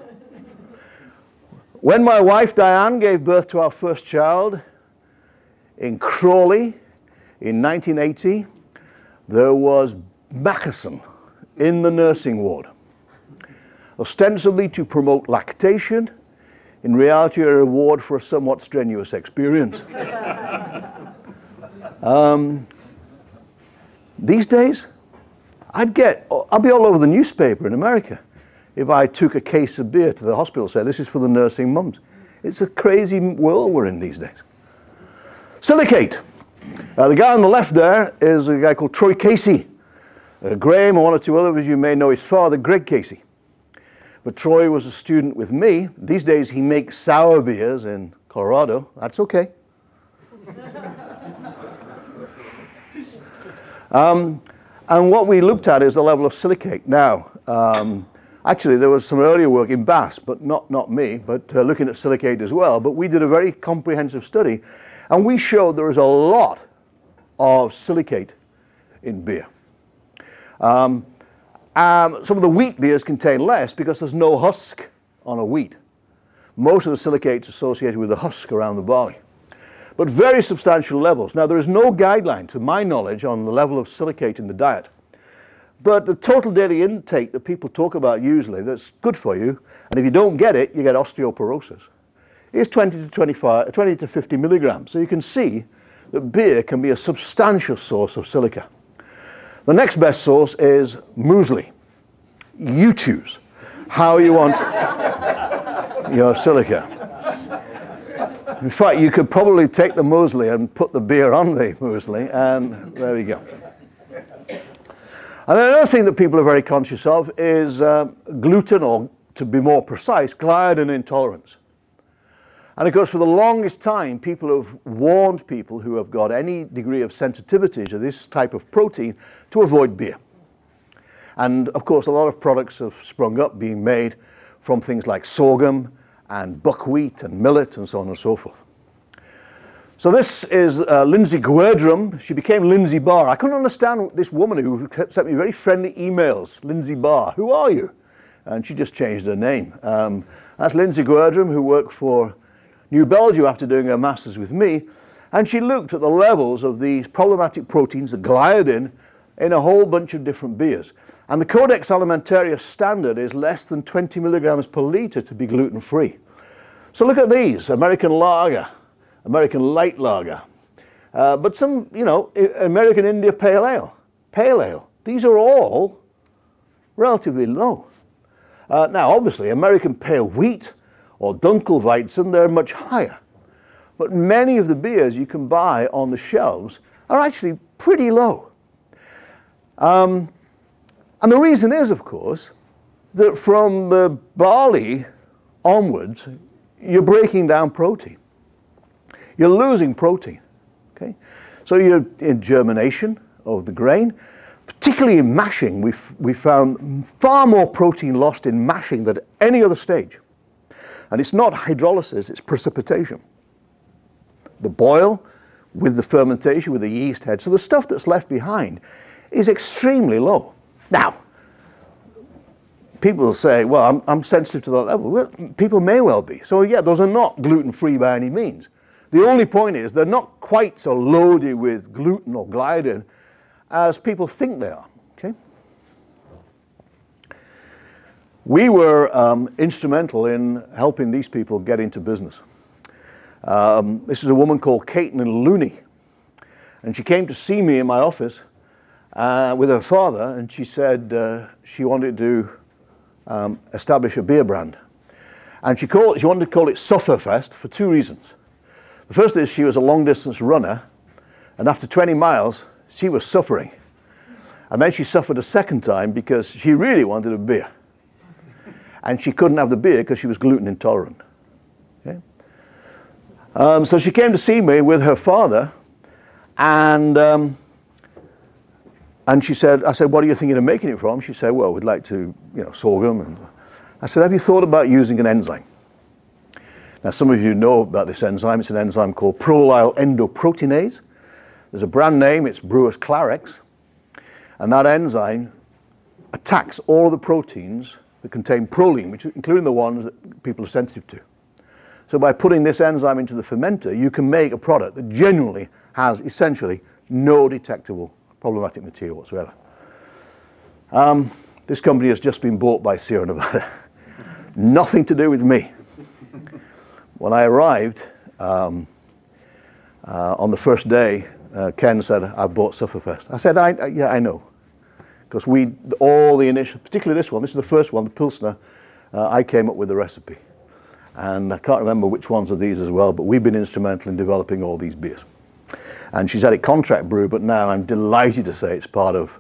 When my wife Diane gave birth to our first child in Crawley in 1980, there was Mackerson in the nursing ward, ostensibly to promote lactation, in reality a reward for a somewhat strenuous experience. These days, I'd be all over the newspaper in America if I took a case of beer to the hospital and said, this is for the nursing mums. It's a crazy world we're in these days. Silicate. The guy on the left there is a guy called Troy Casey. Graham and one or two others you may know his father, Greg Casey. But Troy was a student with me. These days he makes sour beers in Colorado. That's okay. And what we looked at is the level of silicate. Now, actually there was some earlier work in Bass, but not me, but looking at silicate as well. But we did a very comprehensive study, and we showed there is a lot of silicate in beer. Some of the wheat beers contain less because there's no husk on a wheat. Most of the silicate's associated with the husk around the barley. But very substantial levels. Now, there is no guideline, to my knowledge, on the level of silicate in the diet. But the total daily intake that people talk about usually, that's good for you, and if you don't get it, you get osteoporosis, is 20 to 50 milligrams. So you can see that beer can be a substantial source of silica. The next best source is muesli. You choose how you want your silica. In fact, you could probably take the muesli and put the beer on the muesli, and there we go. And another thing that people are very conscious of is gluten, or to be more precise, gliadin intolerance. And of course, for the longest time, people have warned people who have got any degree of sensitivity to this type of protein to avoid beer. And of course, a lot of products have sprung up being made from things like sorghum and buckwheat and millet and so on and so forth. So this is Lindsay Guerdrum. She became Lindsay Barr. I couldn't understand this woman who sent me very friendly emails. Lindsay Barr, who are you? And she just changed her name. That's Lindsay Guerdrum, who worked for New Belgium after doing her master's with me. And she looked at the levels of these problematic proteins, the gliadin, in a whole bunch of different beers. And the Codex Alimentarius standard is less than 20 milligrams per litre to be gluten-free. So look at these: American lager, American light lager, but some, American India pale ale. These are all relatively low. Now, obviously, American pale wheat or Dunkelweizen, they're much higher. But many of the beers you can buy on the shelves are actually pretty low. And the reason is, of course, that from the barley onwards, you're breaking down protein. You're losing protein, okay? So you're in germination of the grain, particularly in mashing. We found far more protein lost in mashing than at any other stage. And it's not hydrolysis, it's precipitation. The boil with the fermentation, with the yeast head. So the stuff that's left behind is extremely low. Now, people will say, well, I'm sensitive to that level. Well, people may well be. So yeah, those are not gluten-free by any means. The only point is they're not quite so loaded with gluten or gliadin as people think they are, okay? We were instrumental in helping these people get into business. This is a woman called Caitlin Looney, and she came to see me in my office with her father, and she said she wanted to establish a beer brand. And she wanted to call it Sufferfest for two reasons. The first is she was a long-distance runner, and after 20 miles, she was suffering. And then she suffered a second time because she really wanted a beer. And she couldn't have the beer because she was gluten intolerant. Okay? So she came to see me with her father, and she said, I said, what are you thinking of making it from? She said, well, we'd like to, sorghum. And I said, have you thought about using an enzyme? Now, some of you know about this enzyme. It's an enzyme called prolyl endoproteinase. There's a brand name, it's Brewer's Clarex. And that enzyme attacks all of the proteins that contain proline, including the ones that people are sensitive to. So by putting this enzyme into the fermenter, you can make a product that genuinely has essentially no detectable problematic material whatsoever. This company has just been bought by Sierra Nevada. Nothing to do with me. When I arrived on the first day, Ken said, I bought Sufferfest. I said, yeah, I know. Because all the initial, particularly this one, this is the first one, the Pilsner, I came up with the recipe. And I can't remember which ones of these as well, but we've been instrumental in developing all these beers. And she's had it contract brew, but now I'm delighted to say it's part of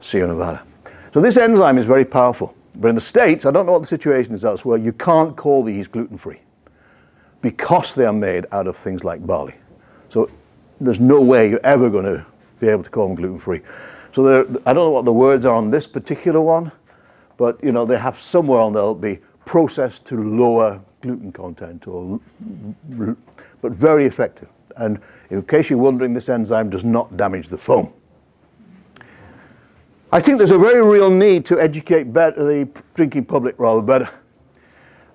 Sierra Nevada. So this enzyme is very powerful. But in the States, I don't know what the situation is elsewhere, you can't call these gluten-free because they are made out of things like barley. So there's no way you're ever going to be able to call them gluten-free. So I don't know what the words are on this particular one, but you know, they have somewhere on there, they'll be processed to lower gluten content, but very effective. And in case you're wondering, this enzyme does not damage the foam. I think there's a very real need to educate the drinking public rather better.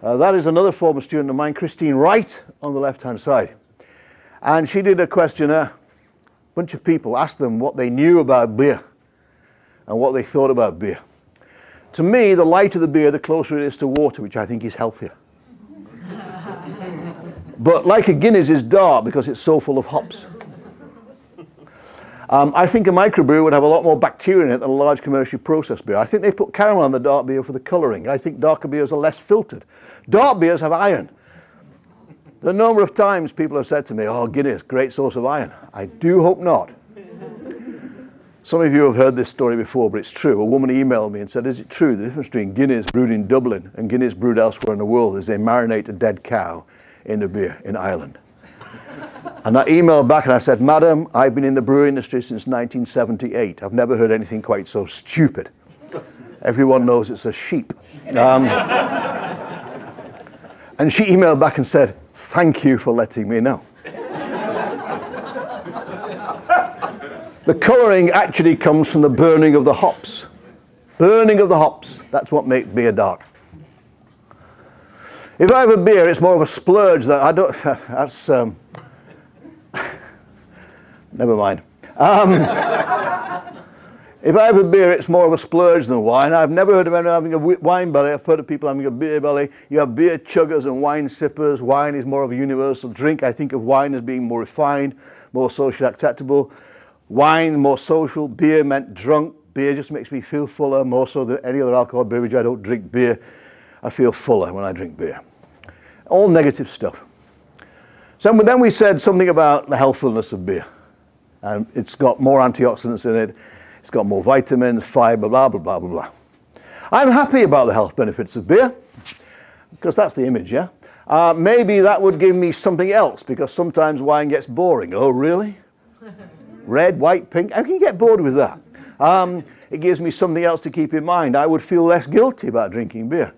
That is another former student of mine, Christine Wright, on the left-hand side. And she did a questionnaire. A bunch of people asked them what they knew about beer and what they thought about beer. To me, the lighter the beer, the closer it is to water, which I think is healthier. But like a Guinness is dark because it's so full of hops. I think a microbrew would have a lot more bacteria in it than a large commercially processed beer. I think they put caramel on the dark beer for the colouring. I think darker beers are less filtered. Dark beers have iron. The number of times people have said to me, oh, Guinness, great source of iron. I do hope not. Some of you have heard this story before, but it's true. A woman emailed me and said, is it true the difference between Guinness brewed in Dublin and Guinness brewed elsewhere in the world is they marinate a dead cow in the beer in Ireland? And I emailed back and I said, Madam, I've been in the brewing industry since 1978. I've never heard anything quite so stupid. Everyone knows it's a sheep. And she emailed back and said, thank you for letting me know. The colouring actually comes from the burning of the hops. Burning of the hops, that's what makes beer dark. If I have a beer, it's more of a splurge that I don't, that's, never mind. If I have a beer, it's more of a splurge than wine. I've never heard of anyone having a wine belly. I've heard of people having a beer belly. You have beer chuggers and wine sippers. Wine is more of a universal drink. I think of wine as being more refined, more socially acceptable. Wine, more social. Beer meant drunk. Beer just makes me feel fuller, more so than any other alcohol beverage. I don't drink beer. I feel fuller when I drink beer. All negative stuff. So then we said something about the healthfulness of beer. And it's got more antioxidants in it. It's got more vitamins, fiber, blah, blah, blah, blah, blah. I'm happy about the health benefits of beer, because that's the image, yeah? Maybe that would give me something else, because sometimes wine gets boring. Oh, really? Red, white, pink? How can you get bored with that? It gives me something else to keep in mind. I would feel less guilty about drinking beer.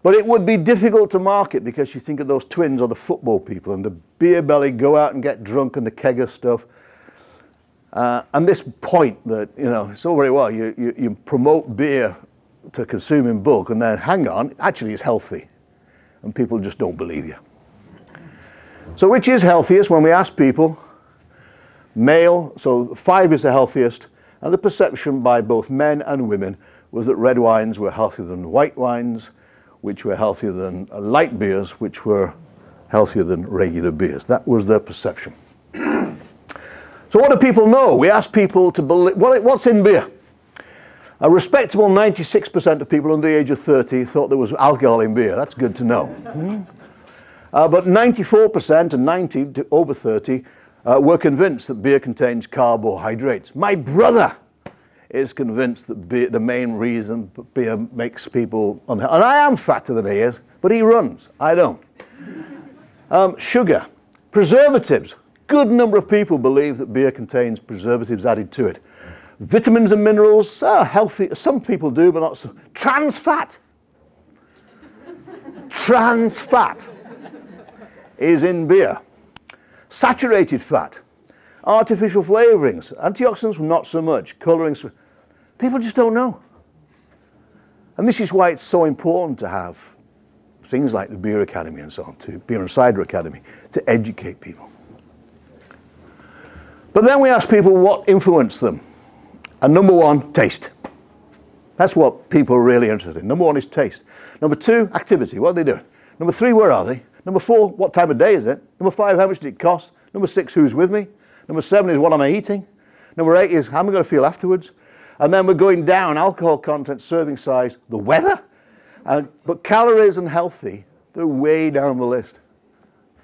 But it would be difficult to market, because you think of those twins or the football people, and the beer belly go out and get drunk and the kegger stuff. And this point that, you know, it's all very well, you promote beer to consume in bulk, and then hang on, actually it's healthy. And people just don't believe you. So which is healthiest? When we ask people, male, so 5 is the healthiest, and the perception by both men and women was that red wines were healthier than white wines, which were healthier than light beers, which were healthier than regular beers. That was their perception. So what do people know? We asked people to believe, what's in beer? A respectable 96% of people under the age of 30 thought there was alcohol in beer. That's good to know. But 94% and 90 to over 30 were convinced that beer contains carbohydrates. My brother is convinced that beer, the main reason beer makes people unhealthy. And I am fatter than he is, but he runs. I don't. Sugar. Preservatives. Good number of people believe that beer contains preservatives added to it. Vitamins and minerals are healthy. Some people do, but not so. Trans fat. Trans fat is in beer. Saturated fat. Artificial flavorings. Antioxidants, not so much. Colorings. People just don't know. And this is why it's so important to have things like the Beer Academy and so on, Beer and Cider Academy, to educate people. But then we ask people what influenced them. And number 1, taste. That's what people are really interested in. Number 1 is taste. Number 2, activity. What are they doing? Number 3, where are they? Number 4, what time of day is it? Number 5, how much did it cost? Number 6, who's with me? Number 7 is what am I eating? Number 8 is how am I going to feel afterwards? And then we're going down, alcohol content, serving size, the weather. But calories and healthy, they're way down the list.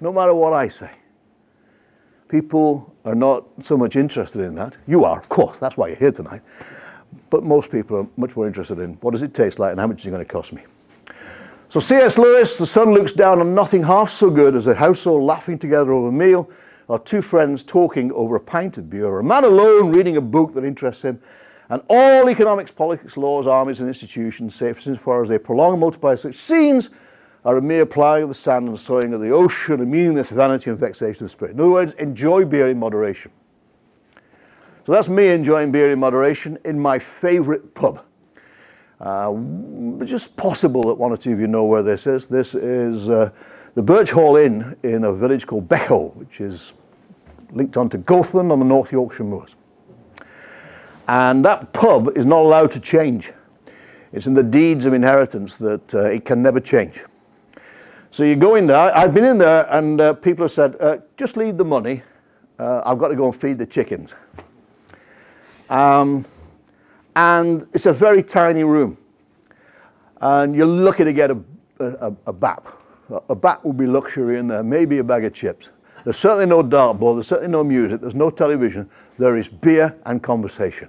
No matter what I say. People are not so much interested in that. You are, of course, that's why you're here tonight. but most people are much more interested in what does it taste like and how much is it going to cost me. So C.S. Lewis, the sun looks down on nothing half so good as a household laughing together over a meal, or two friends talking over a pint of beer, or a man alone reading a book that interests him, and all economics, politics, laws, armies, and institutions, safe as far as they prolong and multiply such scenes, are a mere ploughing of the sand and sowing of the ocean, a meaningless vanity and vexation of spirit. In other words, enjoy beer in moderation. So that's me enjoying beer in moderation in my favourite pub. It's just possible that one or two of you know where this is. This is the Birch Hall Inn in a village called Beckow, which is linked onto Gluten on the North Yorkshire moors. And that pub is not allowed to change. It's in the deeds of inheritance that it can never change. So you go in there, I've been in there and people have said, just leave the money, I've got to go and feed the chickens. And it's a very tiny room. And you're lucky to get a BAP. A BAP would be luxury in there, maybe a bag of chips. There's certainly no dartboard, there's certainly no music, there's no television. There is beer and conversation.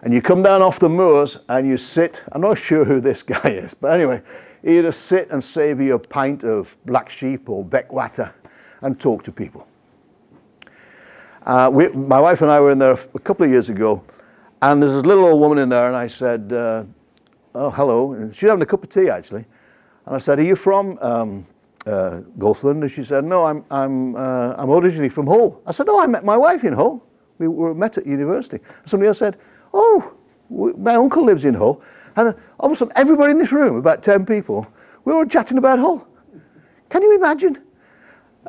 And you come down off the moors and you sit, I'm not sure who this guy is, but anyway, you just sit and savour your pint of black sheep or beckwater and talk to people. My wife and I were in there a couple of years ago, and there's this little old woman in there, and I said, oh, hello. And she's having a cup of tea, actually. And I said, are you from Gluten? And she said, no, I'm originally from Hull. I said, oh, I met my wife in Hull. We were met at university. And somebody else said, oh, my uncle lives in Hull. And all of a sudden, everybody in this room, about 10 people, we were chatting about Hull. Can you imagine?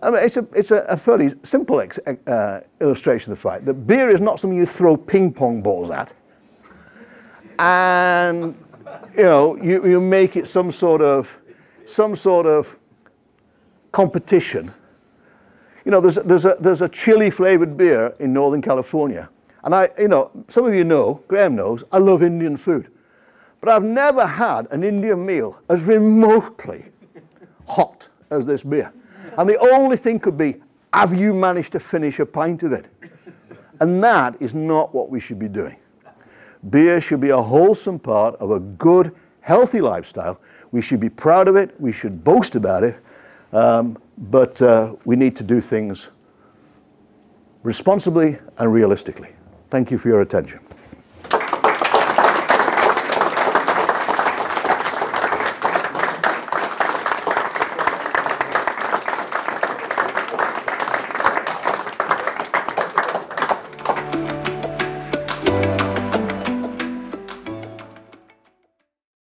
I mean, it's a fairly simple illustration of the fact that beer is not something you throw ping pong balls at. And, you know, you make it some sort of competition. You know, there's a chili flavored beer in Northern California. And you know, some of you know, Graham knows, I love Indian food. But I've never had an Indian meal as remotely hot as this beer. And the only thing could be, have you managed to finish a pint of it? And that is not what we should be doing. Beer should be a wholesome part of a good, healthy lifestyle. We should be proud of it. We should boast about it. But we need to do things responsibly and realistically. Thank you for your attention.